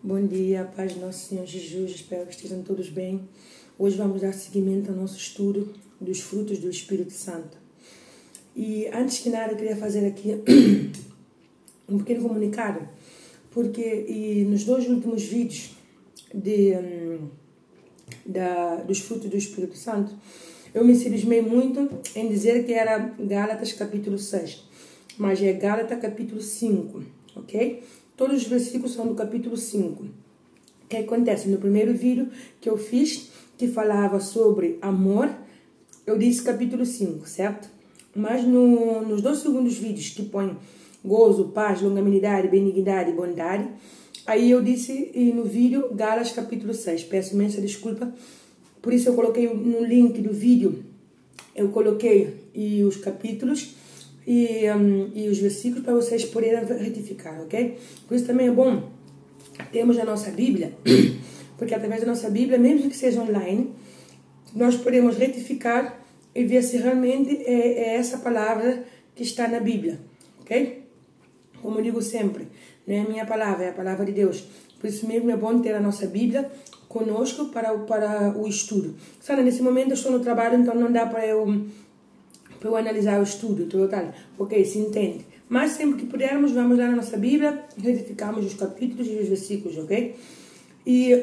Bom dia, paz do nosso Senhor Jesus, espero que estejam todos bem. Hoje vamos dar seguimento ao nosso estudo dos frutos do Espírito Santo. E antes que nada, eu queria fazer aqui um pequeno comunicado, porque nos dois últimos vídeos dos frutos do Espírito Santo, eu me cismei muito em dizer que era Gálatas capítulo 6, mas é Gálatas capítulo 5, ok? Todos os versículos são do capítulo 5. O que acontece? No primeiro vídeo que eu fiz, que falava sobre amor, eu disse capítulo 5, certo? Mas nos dois segundos vídeos que põe gozo, paz, longanimidade, benignidade e bondade, aí eu disse no vídeo Gálatas capítulo 6. Peço imensa desculpa, por isso eu coloquei no link do vídeo, eu coloquei os capítulos e os versículos para vocês poderem retificar, ok? Por isso também é bom termos a nossa Bíblia, porque através da nossa Bíblia, mesmo que seja online, nós podemos retificar e ver se realmente é essa palavra que está na Bíblia, ok? Como eu digo sempre, não é a minha palavra, é a palavra de Deus. Por isso mesmo é bom ter a nossa Bíblia conosco para o estudo. Sabe, nesse momento eu estou no trabalho, então não dá para eu analisar o estudo total, ok? Se entende. Mas sempre que pudermos, vamos lá na nossa Bíblia, retificamos os capítulos e os versículos, ok? E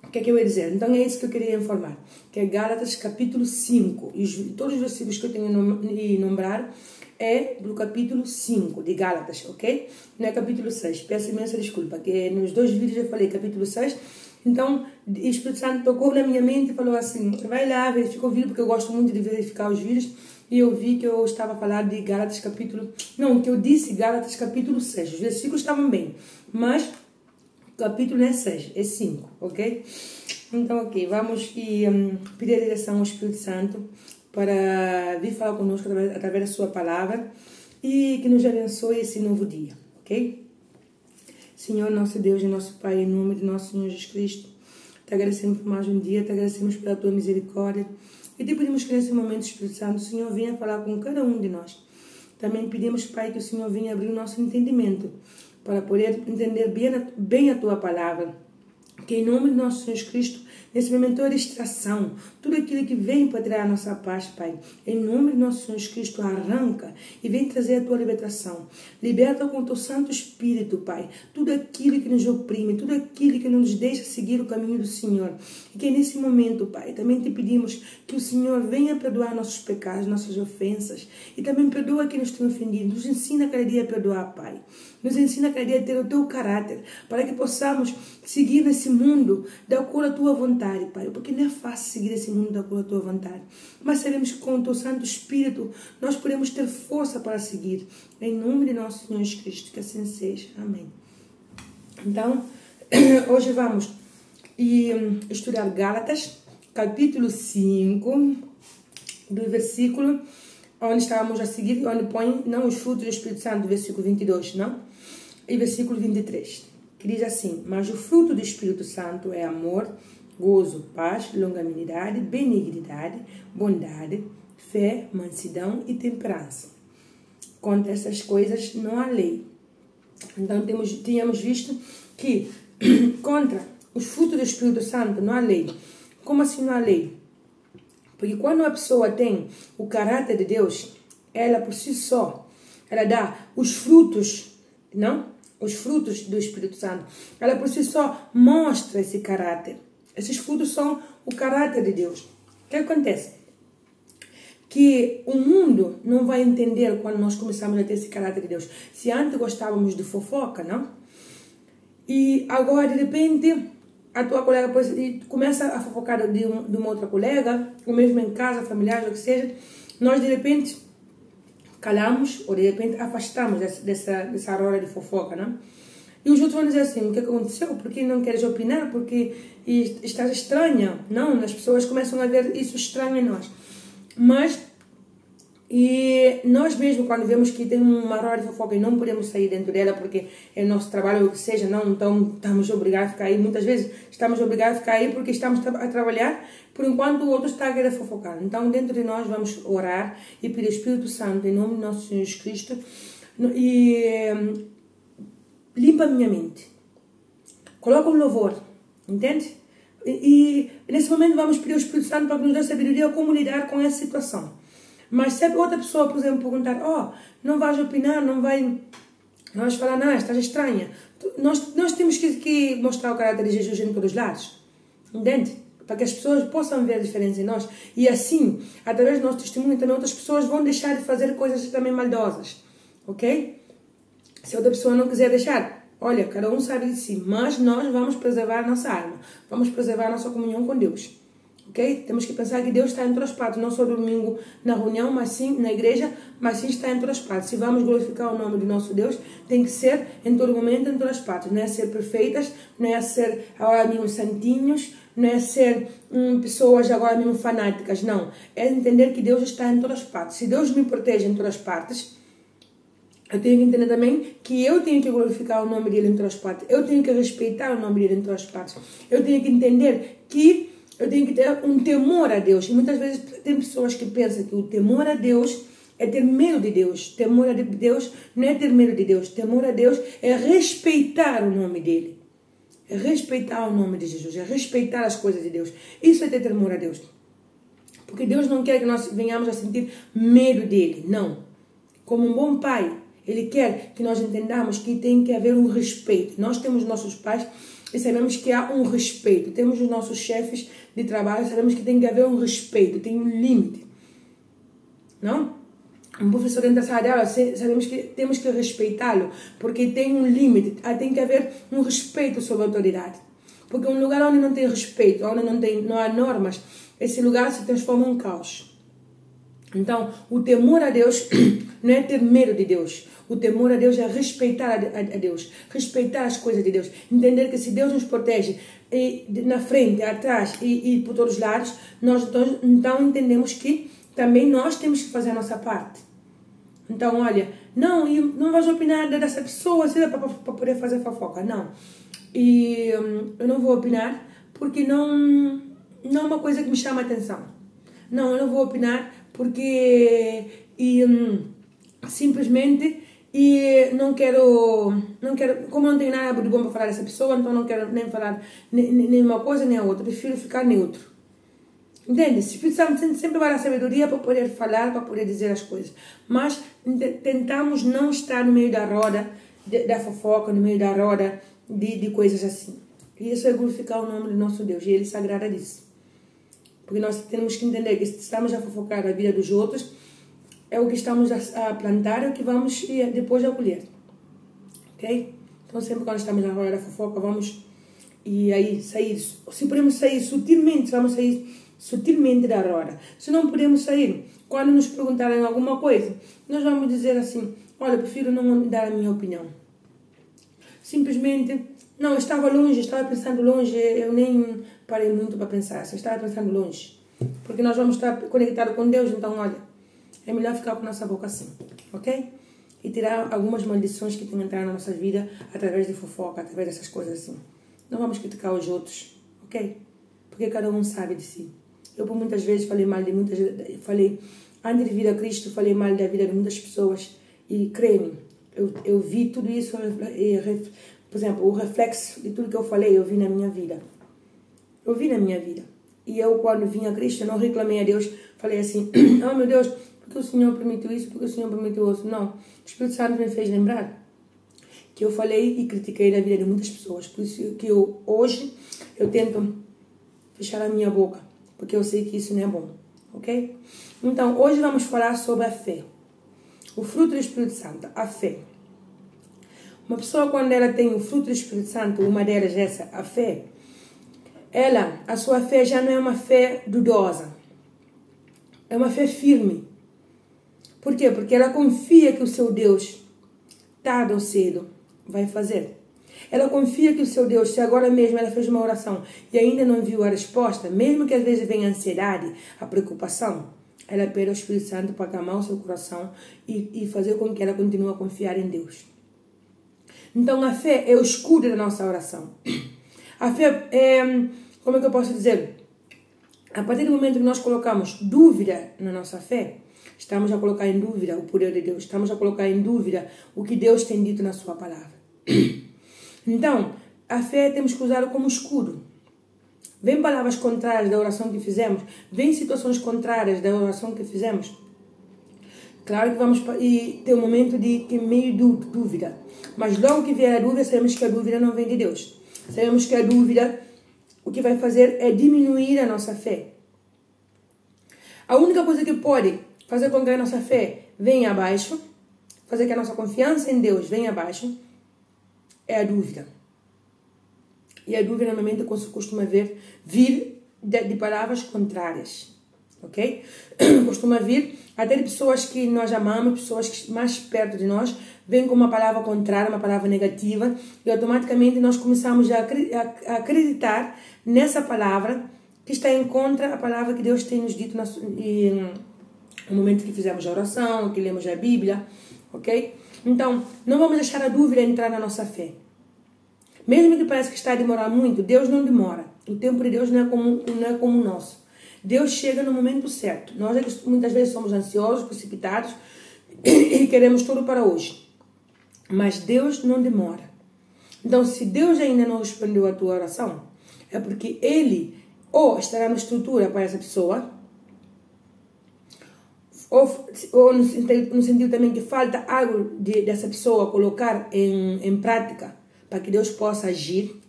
o que é que eu ia dizer? Então é isso que eu queria informar, que é Gálatas capítulo 5, e todos os versículos que eu tenho a nombrar é do capítulo 5 de Gálatas, ok? Não é capítulo 6, peço imensa desculpa, que nos dois vídeos eu falei capítulo 6, então o Espírito Santo tocou na minha mente e falou assim, vai lá, verifica o vídeo, porque eu gosto muito de verificar os vídeos, e eu vi que eu estava a falar de Gálatas capítulo, não, que eu disse Gálatas capítulo 6, os versículos estavam bem, mas o capítulo não é 6, é 5, ok? Então, ok, vamos pedir a direção ao Espírito Santo para vir falar conosco através da sua palavra e que nos abençoe esse novo dia, ok? Senhor, nosso Deus e nosso Pai, em nome de nosso Senhor Jesus Cristo, te agradecemos por mais um dia, te agradecemos pela tua misericórdia e te pedimos que nesse momento, Espírito Santo, o Senhor venha falar com cada um de nós. Também pedimos, Pai, que o Senhor venha abrir o nosso entendimento para poder entender bem a tua palavra. Que em nome de nosso Senhor Jesus Cristo, nesse momento toda distração, tudo aquilo que vem para tirar a nossa paz, Pai, em nome de nosso Senhor Jesus Cristo, arranca e vem trazer a tua libertação. Liberta com o teu Santo Espírito, Pai, tudo aquilo que nos oprime, tudo aquilo que não nos deixa seguir o caminho do Senhor. E que nesse momento, Pai, também te pedimos que o Senhor venha perdoar nossos pecados, nossas ofensas, e também perdoa quem nos tem ofendido. Nos ensina cada dia a perdoar, Pai. Nos ensina cada dia a ter o teu caráter, para que possamos seguir nesse mundo de acordo à tua vontade, Pai, porque não é fácil seguir esse mundo de acordo à tua vontade, mas sabemos que com o teu Santo Espírito nós podemos ter força para seguir, em nome de nosso Senhor Jesus Cristo, que assim seja, amém. Então, hoje vamos estudar Gálatas, capítulo 5, do versículo onde estávamos a seguir, onde põe, não os frutos do Espírito Santo, versículo 22, não? E versículo 23, que diz assim, mas o fruto do Espírito Santo é amor, gozo, paz, longanimidade, benignidade, bondade, fé, mansidão e temperança. Contra essas coisas não há lei. Então tínhamos visto que contra os frutos do Espírito Santo não há lei. Como assim não há lei? Porque quando a pessoa tem o caráter de Deus, ela por si só, ela dá os frutos, não? Os frutos do Espírito Santo. Ela por si só mostra esse caráter. Esses frutos são o caráter de Deus. O que acontece? Que o mundo não vai entender quando nós começamos a ter esse caráter de Deus. Se antes gostávamos de fofoca, não? E agora, de repente, a tua colega começa a fofocar de uma outra colega, ou mesmo em casa, familiar, ou o que seja, nós de repente calamos, ou de repente afastamos dessa hora de fofoca, não? E os outros vão dizer assim, o que aconteceu? Por que não queres opinar? Porque estás estranha. Não, as pessoas começam a ver isso estranho em nós. Mas, e nós mesmos, quando vemos que tem uma hora de fofoca e não podemos sair dentro dela, porque é nosso trabalho, ou o que seja, não, então estamos obrigados a ficar aí. Muitas vezes estamos obrigados a ficar aí porque estamos a trabalhar, por enquanto o outro está a querer fofocar. Então, dentro de nós, vamos orar e pedir ao Espírito Santo, em nome de nosso Senhor Jesus Cristo, e limpa a minha mente. Coloca um louvor, entende? E nesse momento vamos pedir ao Espírito Santo para que nos dê sabedoria como lidar com essa situação. Mas se outra pessoa, por exemplo, perguntar, não vais opinar, não vais falar nada, estás estranha. Nós temos que mostrar o caráter de Jesus em todos os lados, entende? Para que as pessoas possam ver a diferença em nós. E assim, através do nosso testemunho, também outras pessoas vão deixar de fazer coisas também maldosas, ok? Se outra pessoa não quiser deixar, olha, cada um sabe de si, mas nós vamos preservar a nossa alma, vamos preservar a nossa comunhão com Deus, ok? Temos que pensar que Deus está em todas as partes, não só no domingo na reunião, mas sim na igreja, mas sim está em todas as partes. Se vamos glorificar o nome do nosso Deus, tem que ser em todo momento, em todas as partes. Não é ser perfeitas, não é ser agora mesmo santinhos, não é ser pessoas agora mesmo fanáticas, não. É entender que Deus está em todas as partes. Se Deus me protege em todas as partes, eu tenho que entender também que eu tenho que glorificar o nome dele em todas as partes. Eu tenho que respeitar o nome dele em todas as partes. Eu tenho que entender que eu tenho que ter um temor a Deus. E muitas vezes tem pessoas que pensam que o temor a Deus é ter medo de Deus. Temor a Deus não é ter medo de Deus. Temor a Deus é respeitar o nome dele. É respeitar o nome de Jesus. É respeitar as coisas de Deus. Isso é ter temor a Deus. Porque Deus não quer que nós venhamos a sentir medo dele. Não. Como um bom pai, ele quer que nós entendamos que tem que haver um respeito. Nós temos nossos pais e sabemos que há um respeito. Temos os nossos chefes de trabalho, sabemos que tem que haver um respeito, tem um limite. Não? Um professor dentro da sala de aula, sabemos que temos que respeitá-lo, porque tem um limite, tem que haver um respeito sobre a autoridade. Porque um lugar onde não tem respeito, onde não há normas, esse lugar se transforma em um caos. Então, o temor a Deus não é ter medo de Deus. O temor a Deus é respeitar a Deus, respeitar as coisas de Deus. Entender que se Deus nos protege na frente, atrás e por todos os lados, nós então entendemos que também nós temos que fazer a nossa parte. Então, olha, não vais opinar dessa pessoa para poder fazer fofoca, não. E eu não vou opinar porque não é uma coisa que me chama a atenção. Não, eu não vou opinar porque simplesmente não quero, como eu não tenho nada de bom para falar dessa pessoa, então não quero nem falar nem uma coisa nem a outra, prefiro ficar neutro. Entende? O Espírito Santo sempre vai dar sabedoria para poder falar, para poder dizer as coisas. Mas tentamos não estar no meio da roda da fofoca, no meio da roda de coisas assim. E isso é glorificar o nome do nosso Deus, e Ele se agrada disso. Porque nós temos que entender que se estamos a fofocar a vida dos outros, é o que estamos a plantar, é o que vamos depois a colher. Ok? Então sempre quando estamos na roda da fofoca, vamos e aí sair. Se podemos sair sutilmente, vamos sair sutilmente da roda. Se não podemos sair, quando nos perguntarem alguma coisa, nós vamos dizer assim, olha, eu prefiro não dar a minha opinião. Simplesmente, não, eu estava longe, estava pensando longe, eu nem parei muito para pensar, eu estava pensando longe. Porque nós vamos estar conectados com Deus, então, olha, é melhor ficar com nossa boca assim, ok? E tirar algumas maldições que têm entrado na nossa vida através de fofoca, através dessas coisas assim. Não vamos criticar os outros, ok? Porque cada um sabe de si. Eu, por muitas vezes, falei mal de muitas... Antes de vir a Cristo, falei mal da vida de muitas pessoas. E, crê-me, eu vi tudo isso, por exemplo, o reflexo de tudo que eu falei, eu vi na minha vida. Eu vi na minha vida. E eu, quando vim a Cristo, eu não reclamei a Deus. Falei assim, oh meu Deus, porque o Senhor permitiu isso, porque o Senhor permitiu isso. Não, o Espírito Santo me fez lembrar que eu falei e critiquei na vida de muitas pessoas. Por isso que hoje eu tento fechar a minha boca, porque eu sei que isso não é bom, ok? Então, hoje vamos falar sobre a fé. O fruto do Espírito Santo, a fé. Uma pessoa, quando ela tem o fruto do Espírito Santo, uma delas é essa, a fé, a sua fé já não é uma fé dudosa. É uma fé firme. Por quê? Porque ela confia que o seu Deus, tarde ou cedo, vai fazer. Ela confia que o seu Deus, se agora mesmo ela fez uma oração e ainda não viu a resposta, mesmo que às vezes venha a ansiedade, a preocupação, ela pede ao Espírito Santo para acalmar o seu coração e fazer com que ela continue a confiar em Deus. Então a fé é o escudo da nossa oração. A fé é, como é que eu posso dizer? A partir do momento que nós colocamos dúvida na nossa fé, estamos a colocar em dúvida o poder de Deus, estamos a colocar em dúvida o que Deus tem dito na sua palavra. Então, a fé temos que usá-la como escudo. Vem palavras contrárias da oração que fizemos, vem situações contrárias da oração que fizemos. Claro que vamos ter um momento de meio dúvida, mas logo que vier a dúvida, sabemos que a dúvida não vem de Deus. Sabemos que a dúvida, o que vai fazer é diminuir a nossa fé. A única coisa que pode fazer com que a nossa fé venha abaixo, fazer que a nossa confiança em Deus venha abaixo, é a dúvida. E a dúvida normalmente costuma vir de palavras contrárias, ok? Costuma vir até de pessoas que nós amamos, pessoas que mais perto de nós, vêm com uma palavra contrária, uma palavra negativa, e automaticamente nós começamos a acreditar nessa palavra que está em contra a palavra que Deus tem nos dito no momento que fizemos a oração, que lemos a Bíblia, ok? Então, não vamos deixar a dúvida entrar na nossa fé. Mesmo que pareça que está a demorar muito, Deus não demora. O tempo de Deus não é como o nosso. Deus chega no momento certo. Nós muitas vezes somos ansiosos, precipitados e queremos tudo para hoje. Mas Deus não demora. Então, se Deus ainda não respondeu a tua oração, é porque Ele ou estará na estrutura para essa pessoa, ou no sentido também que falta algo dessa pessoa colocar em prática para que Deus possa agir,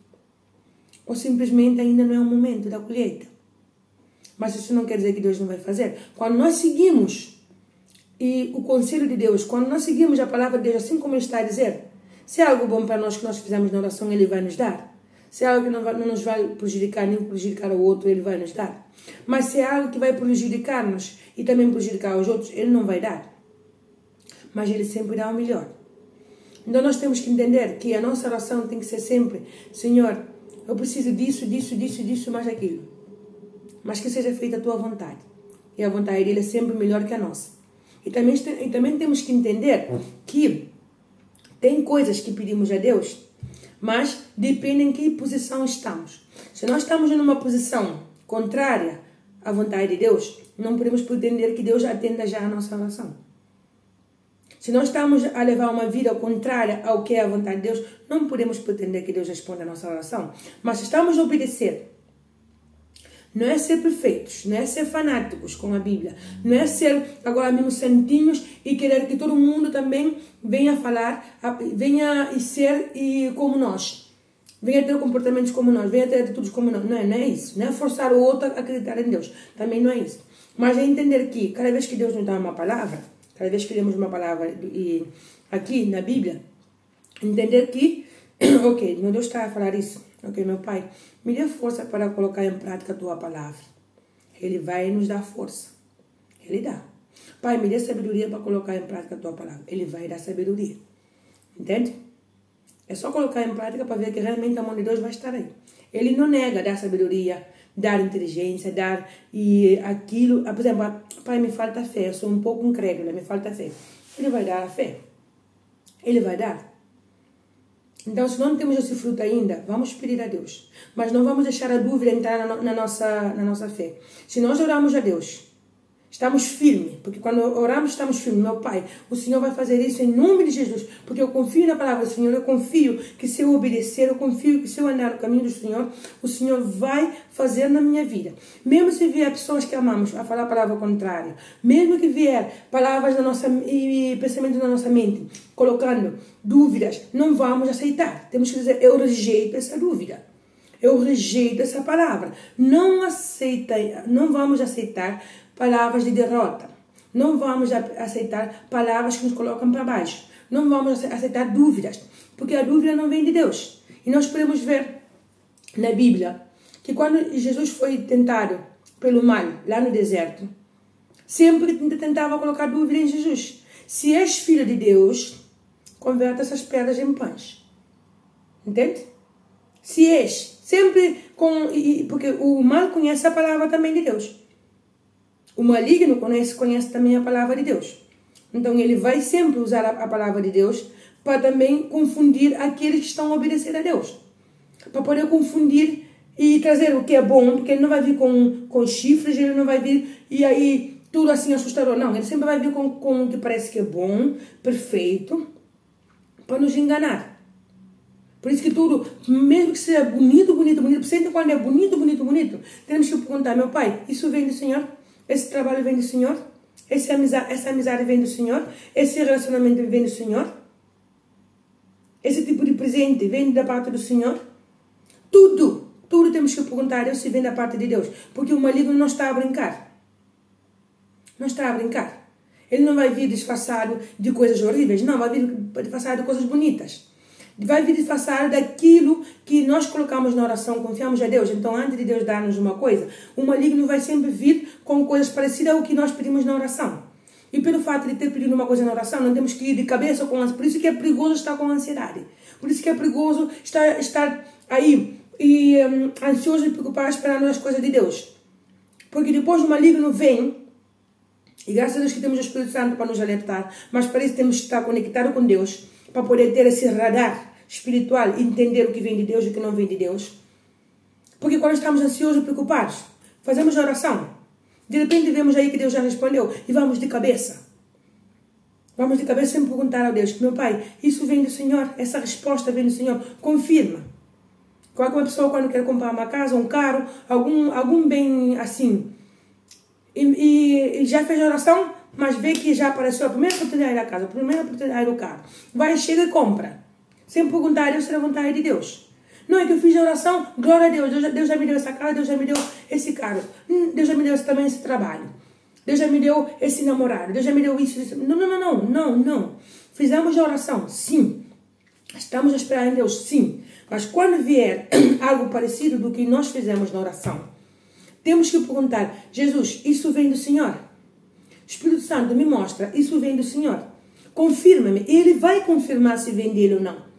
ou simplesmente ainda não é o momento da colheita. Mas isso não quer dizer que Deus não vai fazer. Quando nós seguimos o conselho de Deus, quando nós seguimos a palavra de Deus, assim como Ele está a dizer, se é algo bom para nós que nós fizemos na oração, Ele vai nos dar. Se é algo que não nos vai prejudicar, nem prejudicar o outro, Ele vai nos dar. Mas se é algo que vai prejudicar-nos e também prejudicar os outros, Ele não vai dar. Mas Ele sempre dá o melhor. Então nós temos que entender que a nossa oração tem que ser sempre: Senhor, eu preciso disso, mais aquilo. Mas que seja feita a tua vontade. E a vontade dele é sempre melhor que a nossa. E também temos que entender que tem coisas que pedimos a Deus, mas depende em que posição estamos. Se nós estamos numa posição contrária à vontade de Deus, não podemos pretender que Deus atenda já a nossa oração. Se nós estamos a levar uma vida contrária ao que é a vontade de Deus, não podemos pretender que Deus responda a nossa oração. Mas se estamos a obedecer, não é ser perfeitos, não é ser fanáticos com a Bíblia, não é ser agora mesmo santinhos e querer que todo mundo também venha falar, venha ser como nós, venha ter comportamentos como nós, venha ter atitudes como nós. Não é isso, não é forçar o outro a acreditar em Deus, também não é isso. Mas é entender que cada vez que Deus nos dá uma palavra, cada vez que lemos uma palavra aqui na Bíblia, entender que, ok, meu Deus está a falar isso, ok, meu Pai, me dê força para colocar em prática a tua palavra. Ele vai nos dar força. Ele dá. Pai, me dê sabedoria para colocar em prática a tua palavra. Ele vai dar sabedoria. Entende? É só colocar em prática para ver que realmente a mão de Deus vai estar aí. Ele não nega dar sabedoria, dar inteligência, dar aquilo. Por exemplo, Pai, me falta fé, eu sou um pouco incrédula, me falta fé. Ele vai dar a fé. Ele vai dar. Então, se não temos esse fruto ainda, vamos pedir a Deus. Mas não vamos deixar a dúvida entrar na nossa fé. Se nós oramos a Deus, estamos firmes, porque quando oramos estamos firmes. Meu Pai, o Senhor vai fazer isso em nome de Jesus, porque eu confio na palavra do Senhor, eu confio que se eu obedecer, eu confio que se eu andar no caminho do Senhor, o Senhor vai fazer na minha vida. Mesmo se vier pessoas que amamos a falar a palavra contrária, mesmo que vier palavras e pensamentos na nossa mente, colocando dúvidas, não vamos aceitar. Temos que dizer, eu rejeito essa dúvida. Eu rejeito essa palavra. Não vamos aceitar palavras de derrota. Não vamos aceitar palavras que nos colocam para baixo. Não vamos aceitar dúvidas, porque a dúvida não vem de Deus. E nós podemos ver na Bíblia que quando Jesus foi tentado pelo mal, lá no deserto, sempre tentava colocar dúvida em Jesus. Se és filho de Deus, converta essas pedras em pães. Entende? Se és, sempre porque o mal conhece a palavra também de Deus. O maligno conhece também a palavra de Deus. Então ele vai sempre usar a palavra de Deus para também confundir aqueles que estão a obedecer a Deus. Para poder confundir e trazer o que é bom, porque ele não vai vir com chifres, ele não vai vir e aí tudo assim assustador. Não, ele sempre vai vir com o que parece que é bom, perfeito, para nos enganar. Por isso que tudo, mesmo que seja bonito, bonito, bonito, sempre quando é bonito, bonito, bonito, temos que perguntar, meu pai, isso vem do Senhor? Esse trabalho vem do Senhor? Essa amizade vem do Senhor? Esse relacionamento vem do Senhor? Esse tipo de presente vem da parte do Senhor? Tudo temos que perguntar a Deus se vem da parte de Deus. Porque o maligno não está a brincar. Não está a brincar. Ele não vai vir disfarçado de coisas horríveis. Não, vai vir disfarçado de coisas bonitas. Vai vir disfarçado daquilo que nós colocamos na oração, confiamos a Deus. Então, antes de Deus dar-nos uma coisa, o maligno vai sempre vir com coisas parecidas ao que nós pedimos na oração. E pelo fato de ter pedido uma coisa na oração, não temos que ir de cabeça com ansiedade. Por isso que é perigoso estar com ansiedade. Por isso que é perigoso estar aí e ansioso e preocupado esperando as coisas de Deus. Porque depois o maligno vem, e graças a Deus que temos o Espírito Santo para nos alertar, mas para isso temos que estar conectados com Deus, para poder ter esse radar espiritual e entender o que vem de Deus e o que não vem de Deus. Porque quando estamos ansiosos e preocupados, fazemos a oração, de repente vemos aí que Deus já respondeu e vamos de cabeça. Vamos de cabeça sem perguntar a Deus, meu Pai, isso vem do Senhor? Essa resposta vem do Senhor? Confirma. Qualquer pessoa quando quer comprar uma casa, um carro, algum bem assim, e já fez a oração, mas vê que já apareceu a primeira oportunidade da casa, a primeira oportunidade do carro. Vai, chega e compra. Sem perguntar a Deus se é a vontade de Deus. Não é que eu fiz a oração, glória a Deus, Deus já me deu essa casa, Deus já me deu esse carro, Deus já me deu também esse trabalho, Deus já me deu esse namorado, Deus já me deu isso. Não. Fizemos a oração, sim. Estamos a esperar em Deus, sim. Mas quando vier algo parecido do que nós fizemos na oração, temos que perguntar, Jesus, isso vem do Senhor? Espírito Santo me mostra, isso vem do Senhor. Confirma-me. Ele vai confirmar se vem dele ou não.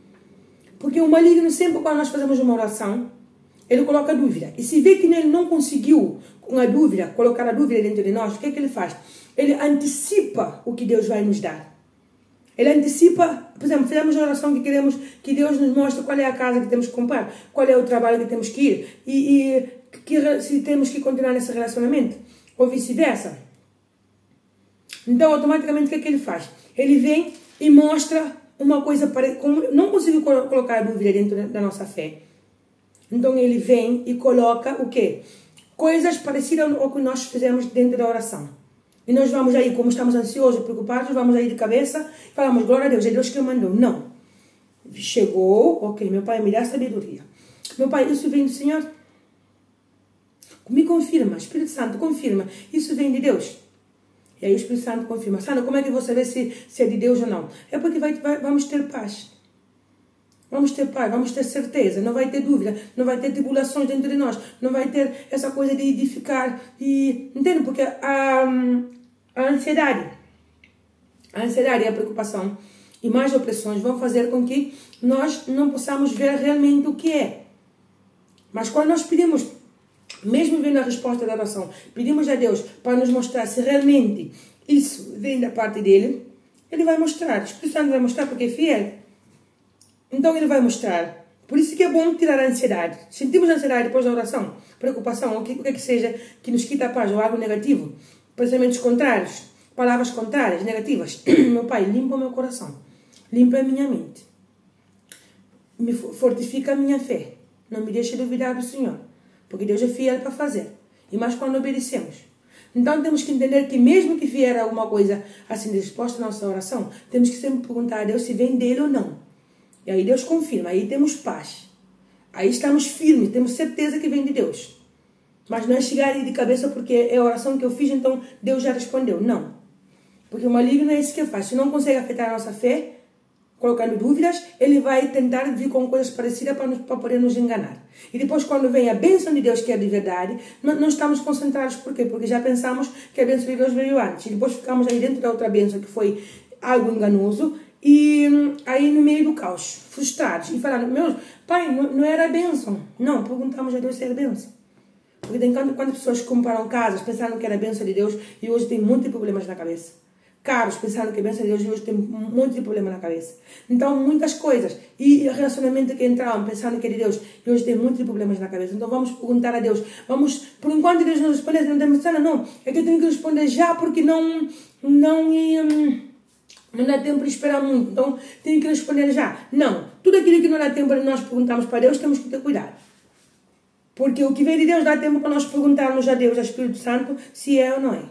Porque o maligno sempre quando nós fazemos uma oração, ele coloca dúvida. E se vê que ele não conseguiu com a dúvida, colocar a dúvida dentro de nós, o que é que ele faz? Ele antecipa o que Deus vai nos dar. Ele antecipa, por exemplo, fizemos a oração que queremos que Deus nos mostre qual é a casa que temos que comprar, qual é o trabalho que temos que ir, e se temos que continuar nesse relacionamento, ou vice-versa. Então, automaticamente, o que é que ele faz? Ele vem e mostra uma coisa, não conseguiu colocar a dúvida dentro da nossa fé. Então, ele vem e coloca o quê? Coisas parecidas ao que nós fizemos dentro da oração. E nós vamos aí, como estamos ansiosos, preocupados, vamos aí de cabeça, falamos, glória a Deus, é Deus que mandou. Não. Chegou, ok, meu Pai, me dá sabedoria. Meu Pai, isso vem do Senhor? Me confirma, Espírito Santo, confirma, isso vem de Deus? E aí o Espírito Santo confirma, Sandra, como é que você vê se é de Deus ou não? É porque vamos ter paz. Vamos ter paz, vamos ter certeza, não vai ter dúvida, não vai ter tribulações dentro de nós, não vai ter essa coisa de ficar, entende? Porque a ansiedade e a preocupação e mais opressões vão fazer com que nós não possamos ver realmente o que é. Mas quando nós pedimos, mesmo vendo a resposta da oração, pedimos a Deus para nos mostrar se realmente isso vem da parte dele, ele vai mostrar, o Espírito Santo vai mostrar porque é fiel. Então ele vai mostrar. Por isso que é bom tirar a ansiedade. Sentimos ansiedade depois da oração, preocupação, o que é que seja que nos quita a paz, ou algo negativo, pensamentos contrários, palavras contrárias, negativas. Meu Pai, limpa o meu coração, limpa a minha mente, me fortifica a minha fé, não me deixe duvidar do Senhor, porque Deus é fiel para fazer, e mais quando obedecemos. Então temos que entender que mesmo que vier alguma coisa assim de resposta à nossa oração, temos que sempre perguntar a Deus se vem dele ou não. E aí Deus confirma, aí temos paz. Aí estamos firmes, temos certeza que vem de Deus. Mas não é chegar de cabeça porque é a oração que eu fiz, então Deus já respondeu. Não. Porque o maligno é isso que faz. Se não consegue afetar a nossa fé, colocando dúvidas, ele vai tentar vir com coisas parecidas para poder nos enganar. E depois quando vem a bênção de Deus, que é de verdade, não estamos concentrados. Por quê? Porque já pensamos que a bênção de Deus veio antes. E depois ficamos aí dentro da outra bênção, que foi algo enganoso. E aí no meio do caos, frustrados, e falando, meu Pai, não era a bênção. Não, perguntamos a Deus se era a bênção. Porque tem quantas pessoas compraram casas pensando que era a bênção de Deus e hoje tem muitos problemas na cabeça. Carros pensando que é a bênção de Deus e hoje tem um monte de problema na cabeça. Então, muitas coisas. E relacionamento que entraram pensando que é de Deus e hoje tem muitos problemas na cabeça. Então, vamos perguntar a Deus. Vamos, por enquanto Deus nos responde, não temos pensando, não. É que eu tenho que responder já porque não dá tempo de esperar muito. Então, tenho que responder já. Não. tudo aquilo que não dá tempo de nós perguntarmos para Deus, temos que ter cuidado. Porque o que vem de Deus dá tempo para nós perguntarmos a Deus, ao Espírito Santo, se é ou não é.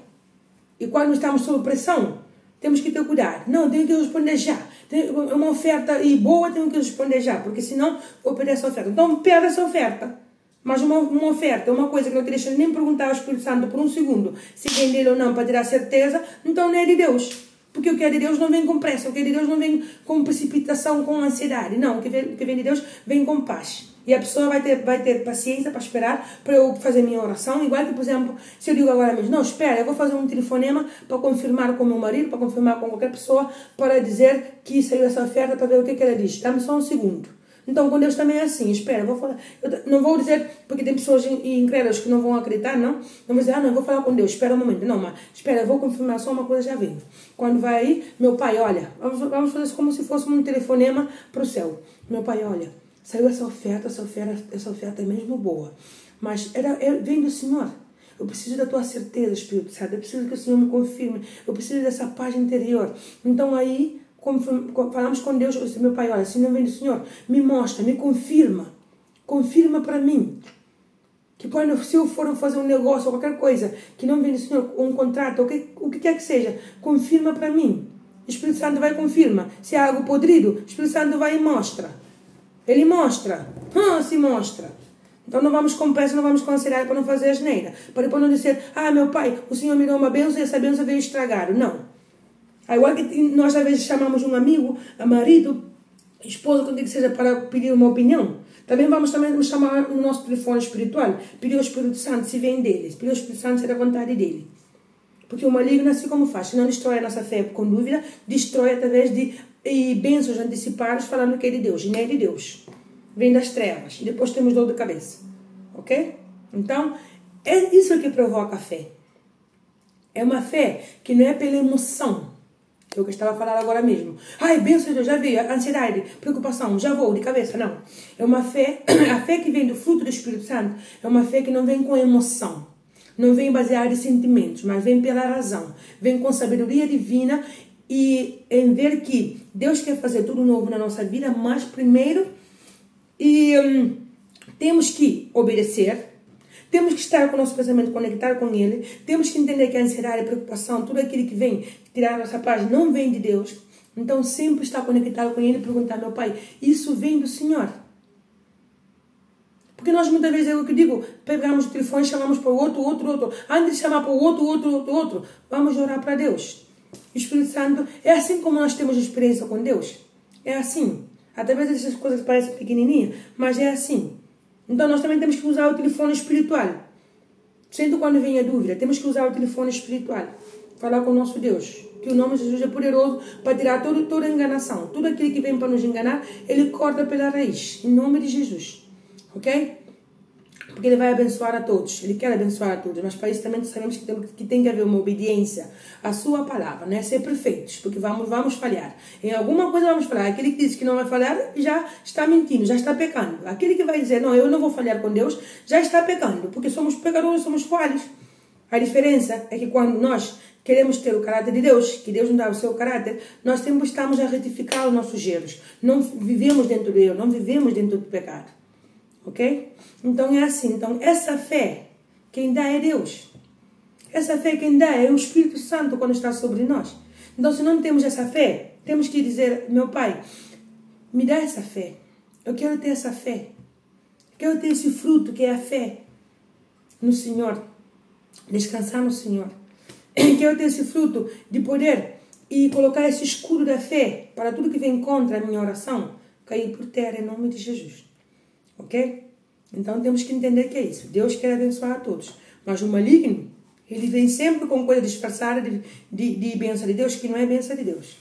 E quando estamos sob pressão, temos que ter cuidado. Não, tenho que responder já. Uma oferta e boa, tenho que responder já, porque senão vou perder essa oferta. Então, perde essa oferta. Mas uma oferta é uma coisa que não te deixa nem perguntar ao Espírito Santo por um segundo se vem dele ou não, para tirar certeza, então não é de Deus. Porque o que é de Deus não vem com pressa, o que é de Deus não vem com precipitação, com ansiedade. Não, o que vem de Deus vem com paz. E a pessoa vai ter paciência para esperar para eu fazer minha oração. Igual que, por exemplo, se eu digo agora mesmo, não, espera, eu vou fazer um telefonema para confirmar com meu marido, para confirmar com qualquer pessoa, para dizer que saiu essa oferta, para ver o que ela diz. Dá-me só um segundo. Então, com Deus também é assim, espera, vou falar. Eu não vou dizer, porque tem pessoas incrédulas que não vão acreditar, não. Não vou dizer, não, eu vou falar com Deus, espera um momento. Não, mas espera, eu vou confirmar só uma coisa, já venho. Quando vai aí, meu pai, olha, vamos fazer isso como se fosse um telefonema para o céu. Meu pai, olha, saiu essa oferta é mesmo boa, mas vem do Senhor. Eu preciso da tua certeza, Espírito Santo, eu preciso que o Senhor me confirme, eu preciso dessa paz interior. Então aí, falamos com Deus, eu disse, meu pai, olha, se não vem do Senhor, me mostra, me confirma para mim. Que quando, se eu for fazer um negócio ou qualquer coisa que não vem do Senhor, um contrato, o que quer que seja, confirma para mim. O Espírito Santo vai e confirma. Se é algo podrido, o Espírito Santo vai e mostra. Ele mostra. Se mostra. Então não vamos com pressa, não vamos considerar para não fazer asneira. Para depois não dizer, meu pai, o Senhor me deu uma bênção e essa bênção veio estragar. Não. Igual que nós às vezes chamamos um amigo, marido, esposa, quando que seja para pedir uma opinião. Também vamos chamar no nosso telefone espiritual, pedir ao Espírito Santo se vem dele, pedir ao Espírito Santo se é da vontade dele. Porque o maligno assim como faz, se não destrói a nossa fé com dúvida, destrói através de bênçãos antecipadas falando que é de Deus, e não é de Deus. Vem das trevas, e depois temos dor de cabeça. Ok? Então, é isso que provoca a fé. É uma fé que não é pela emoção. É o que eu estava falando agora mesmo. Bênção de Deus, já veio, ansiedade, preocupação, já vou de cabeça. Não. É uma fé, a fé que vem do fruto do Espírito Santo, é uma fé que não vem com emoção. Não vem baseada em sentimentos, mas vem pela razão. Vem com sabedoria divina e em ver que Deus quer fazer tudo novo na nossa vida, mas primeiro temos que obedecer. Temos que estar com o nosso pensamento conectado com Ele. Temos que entender que a ansiedade, a preocupação, tudo aquilo que vem tirar a nossa paz não vem de Deus. Então sempre estar conectado com Ele e perguntar, meu Pai, isso vem do Senhor? Porque nós muitas vezes, é o que eu digo, pegamos o telefone, chamamos para o outro. Antes de chamar para o outro, vamos orar para Deus. O Espírito Santo, é assim como nós temos experiência com Deus. É assim. Através dessas coisas que parecem pequenininhas, mas é assim. Então nós também temos que usar o telefone espiritual. Sempre quando vem a dúvida, temos que usar o telefone espiritual. Falar com o nosso Deus. Que o nome de Jesus é poderoso para tirar toda a enganação. Tudo aquilo que vem para nos enganar, Ele corta pela raiz. Em nome de Jesus. Ok? Porque Ele vai abençoar a todos. Ele quer abençoar a todos. Mas para isso também sabemos que tem que haver uma obediência à sua palavra. Não é ser perfeitos. Porque vamos falhar. Em alguma coisa vamos falhar. Aquele que diz que não vai falhar já está mentindo, já está pecando. Aquele que vai dizer, não, eu não vou falhar com Deus, já está pecando. Porque somos pecadores, somos falhos. A diferença é que quando nós queremos ter o caráter de Deus, que Deus nos dá o seu caráter, nós sempre estamos a retificar os nossos erros. Não vivemos dentro do erro, não vivemos dentro do pecado. Ok? Então é assim. Então essa fé, quem dá é Deus. Essa fé quem dá é o Espírito Santo quando está sobre nós. Então se não temos essa fé, temos que dizer, meu Pai, me dá essa fé. Eu quero ter essa fé. Eu quero ter esse fruto que é a fé no Senhor. Descansar no Senhor. Quero ter esse fruto de poder e colocar esse escudo da fé para tudo que vem contra a minha oração cair por terra em nome de Jesus. Ok? Então temos que entender que é isso. Deus quer abençoar a todos. Mas o maligno, ele vem sempre com coisa disfarçada de bênção de Deus, que não é bênção de Deus.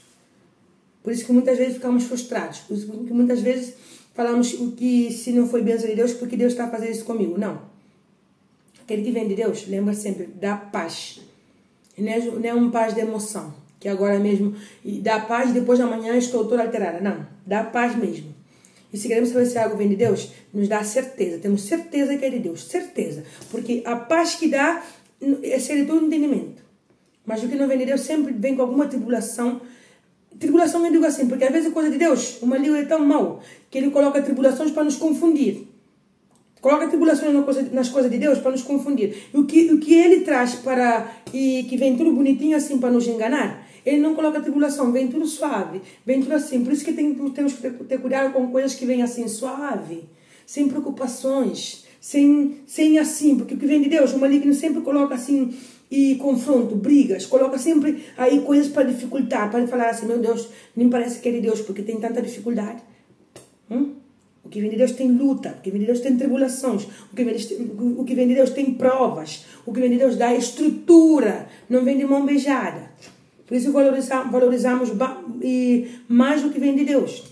Por isso que muitas vezes ficamos frustrados. Por isso que muitas vezes falamos que se não foi bênção de Deus, porque Deus está a fazer isso comigo. Não. Aquele que vem de Deus, lembra sempre, dá paz. Não é um paz de emoção, que agora mesmo dá paz e depois de amanhã estou toda alterada. Não, dá paz mesmo. E se queremos saber se algo vem de Deus, nos dá certeza. Temos certeza que é de Deus. Certeza. Porque a paz que dá é ser de todo entendimento. Mas o que não vem de Deus sempre vem com alguma tribulação Tribulação eu digo assim, porque às vezes é coisa de Deus. O maligno é tão mau que ele coloca tribulações para nos confundir. Coloca tribulações nas coisas de Deus para nos confundir. O que ele traz e que vem tudo bonitinho assim para nos enganar, ele não coloca tribulação, vem tudo suave, vem tudo assim. Por isso que temos que ter cuidado com coisas que vêm assim suave, sem preocupações, sem assim, porque o que vem de Deus, o maligno sempre coloca assim, e confronto, brigas, coloca sempre aí coisas para dificultar, para falar assim, meu Deus, nem parece que é de Deus, porque tem tanta dificuldade. O que vem de Deus tem luta, o que vem de Deus tem tribulações, o que vem de Deus tem provas, o que vem de Deus dá estrutura, não vem de mão beijada. Por isso valorizamos mais do que vem de Deus.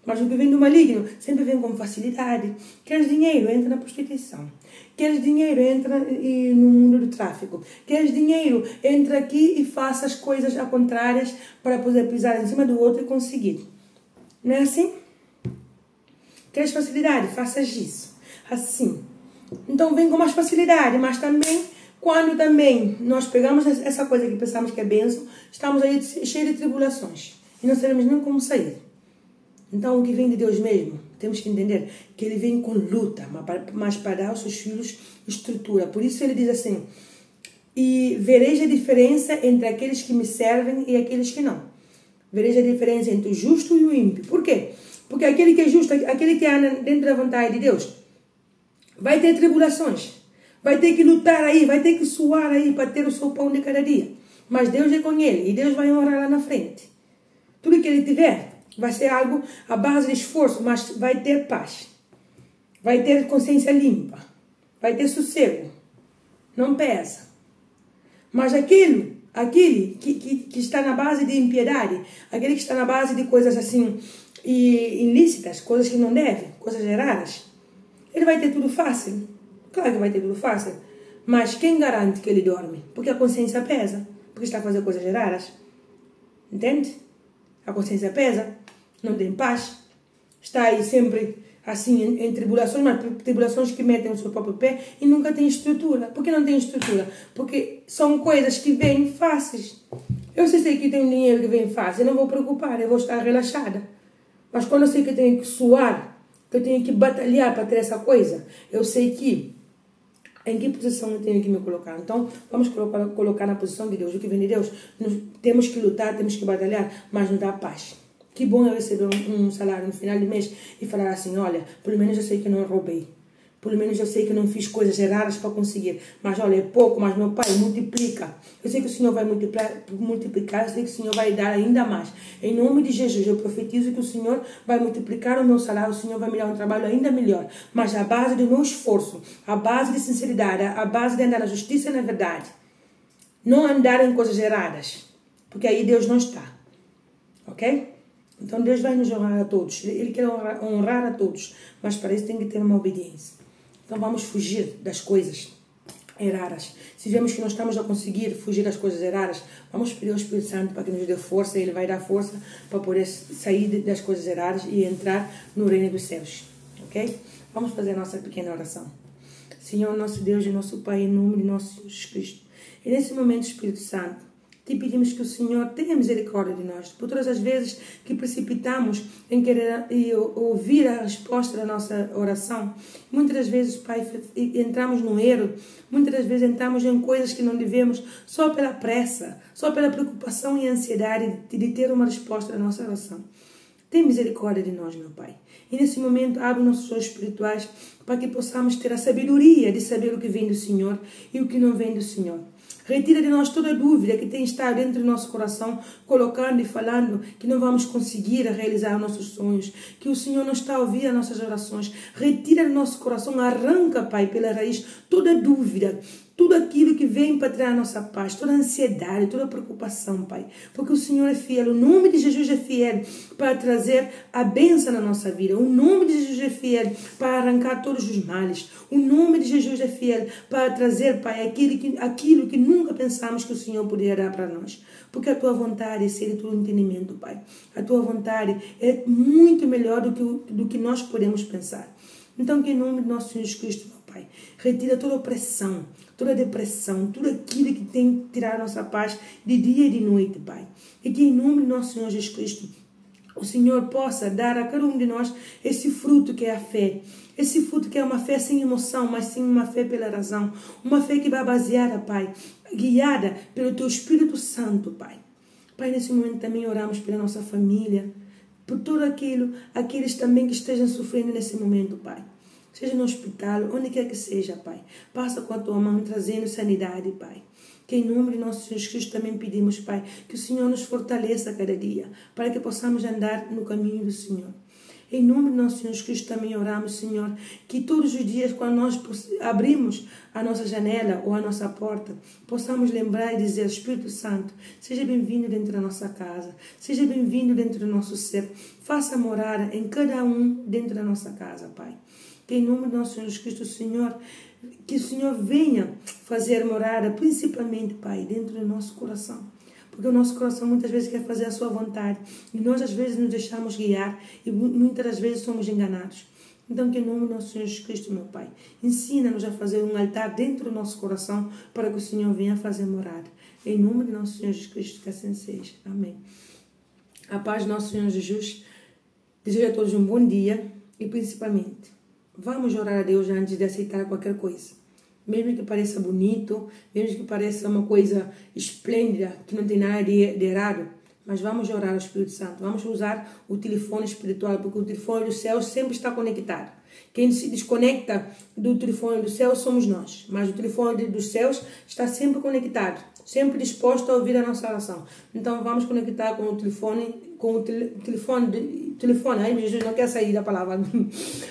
Mas o que vem do maligno sempre vem com facilidade. Queres dinheiro? Entra na prostituição. Queres dinheiro? Entra no mundo do tráfico. Queres dinheiro? Entra aqui e faça as coisas ao contrárias para poder pisar em cima do outro e conseguir. Não é assim? Queres facilidade? Faças isso. Assim. Então vem com mais facilidade, mas também, quando também nós pegamos essa coisa que pensamos que é bênção, estamos aí cheios de tribulações. E não sabemos nem como sair. Então, o que vem de Deus mesmo, temos que entender que ele vem com luta, mas para dar aos seus filhos estrutura. Por isso ele diz assim, e vereis a diferença entre aqueles que me servem e aqueles que não. Vereis a diferença entre o justo e o ímpio. Por quê? Porque aquele que é justo, aquele que anda dentro da vontade de Deus, vai ter tribulações, vai ter que lutar aí, vai ter que suar aí para ter o seu pão de cada dia. Mas Deus é com ele e Deus vai honrar lá na frente. Tudo que ele tiver vai ser algo à base de esforço, mas vai ter paz. Vai ter consciência limpa. Vai ter sossego. Não pesa. Mas aquele que está na base de impiedade, aquele que está na base de coisas assim ilícitas, coisas que não devem, coisas erradas, ele vai ter tudo fácil. Claro que vai ter tudo fácil. Mas quem garante que ele dorme? Porque a consciência pesa. Porque está a fazer coisas erradas. Entende? A consciência pesa. Não tem paz, está aí sempre assim em tribulações, mas tribulações que metem o seu próprio pé e nunca tem estrutura. Por que não tem estrutura? Porque são coisas que vêm fáceis. Eu sei que tem dinheiro que vem fácil, eu não vou preocupar, eu vou estar relaxada. Mas quando eu sei que eu tenho que suar, que eu tenho que batalhar para ter essa coisa, eu sei que em que posição eu tenho que me colocar. Então, vamos colocar na posição de Deus. O que vem de Deus, temos que lutar, temos que batalhar, mas não dá paz. Que bom eu receber um salário no final do mês e falar assim, olha, pelo menos eu sei que eu não roubei. Pelo menos eu sei que eu não fiz coisas erradas para conseguir. Mas olha, é pouco, mas meu Pai multiplica. Eu sei que o Senhor vai multiplicar, eu sei que o Senhor vai dar ainda mais. Em nome de Jesus, eu profetizo que o Senhor vai multiplicar o meu salário, o Senhor vai me dar um trabalho ainda melhor. Mas a base do meu esforço, a base de sinceridade, a base de andar na justiça e na verdade. Não andar em coisas erradas. Porque aí Deus não está. Ok? Então Deus vai nos honrar a todos. Ele quer honrar a todos. Mas para isso tem que ter uma obediência. Então vamos fugir das coisas erradas. Se vemos que não estamos a conseguir fugir das coisas erradas, vamos pedir ao Espírito Santo para que nos dê força. Ele vai dar força para poder sair das coisas erradas e entrar no reino dos céus. Ok? Vamos fazer a nossa pequena oração. Senhor, nosso Deus e nosso Pai, em nome de nosso Jesus Cristo. E nesse momento, Espírito Santo, te pedimos que o Senhor tenha misericórdia de nós, por todas as vezes que precipitamos em querer ouvir a resposta da nossa oração. Muitas das vezes, Pai, entramos no erro, muitas das vezes entramos em coisas que não devemos, só pela pressa, só pela preocupação e ansiedade de ter uma resposta da nossa oração. Tem misericórdia de nós, meu Pai. E nesse momento, abre nossos olhos espirituais para que possamos ter a sabedoria de saber o que vem do Senhor e o que não vem do Senhor. Retira de nós toda dúvida que tem estado dentro do nosso coração, colocando e falando que não vamos conseguir realizar nossos sonhos, que o Senhor não está a ouvir as nossas orações. Retira do nosso coração, arranca, Pai, pela raiz, toda dúvida, tudo aquilo que vem para tirar a nossa paz, toda a ansiedade, toda a preocupação, Pai. Porque o Senhor é fiel, o nome de Jesus é fiel para trazer a bênção na nossa vida. O nome de Jesus é fiel para arrancar todos os males. O nome de Jesus é fiel para trazer, Pai, aquilo que nunca pensamos que o Senhor poderia dar para nós. Porque a Tua vontade é ser de todo entendimento, Pai. A Tua vontade é muito melhor do que nós podemos pensar. Então, que em nome de nosso Senhor Jesus Cristo, meu Pai, Pai. Retira toda opressão, toda depressão, tudo aquilo que tem que tirar a nossa paz de dia e de noite, Pai. E que em nome de nosso Senhor Jesus Cristo, o Senhor possa dar a cada um de nós esse fruto que é a fé. Esse fruto que é uma fé sem emoção, mas sim uma fé pela razão. Uma fé que vai baseada, Pai, guiada pelo Teu Espírito Santo, Pai. Pai, nesse momento também oramos pela nossa família, por tudo aqueles também que estejam sofrendo nesse momento, Pai. Seja no hospital, onde quer que seja, Pai. Passa com a Tua mão trazendo sanidade, Pai. Que em nome de nosso Senhor Jesus também pedimos, Pai, que o Senhor nos fortaleça cada dia, para que possamos andar no caminho do Senhor. Em nome de nosso Senhor Jesus também oramos, Senhor, que todos os dias, quando nós abrimos a nossa janela ou a nossa porta, possamos lembrar e dizer: Espírito Santo, seja bem-vindo dentro da nossa casa, seja bem-vindo dentro do nosso ser, faça morada em cada um dentro da nossa casa, Pai. Que em nome de nosso Senhor Jesus Cristo, Senhor, que o Senhor venha fazer morada, principalmente, Pai, dentro do nosso coração. Porque o nosso coração muitas vezes quer fazer a sua vontade. E nós às vezes nos deixamos guiar e muitas das vezes somos enganados. Então que em nome do nosso Senhor Jesus Cristo, meu Pai, ensina-nos a fazer um altar dentro do nosso coração para que o Senhor venha fazer morada. Em nome do nosso Senhor Jesus Cristo, que assim seja. Amém. A paz do nosso Senhor Jesus. Desejo a todos um bom dia e principalmente, vamos orar a Deus antes de aceitar qualquer coisa. Mesmo que pareça bonito, mesmo que pareça uma coisa esplêndida, que não tem nada de errado, mas vamos orar ao Espírito Santo. Vamos usar o telefone espiritual, porque o telefone do céu sempre está conectado. Quem se desconecta do telefone do céu somos nós, mas o telefone dos céus está sempre conectado, sempre disposto a ouvir a nossa oração. Então vamos conectar com o telefone, ai Jesus, não quer sair da palavra,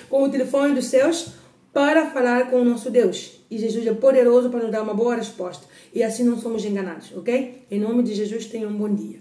com o telefone dos céus, para falar com o nosso Deus. E Jesus é poderoso para nos dar uma boa resposta. E assim não somos enganados, ok? Em nome de Jesus, tenham um bom dia.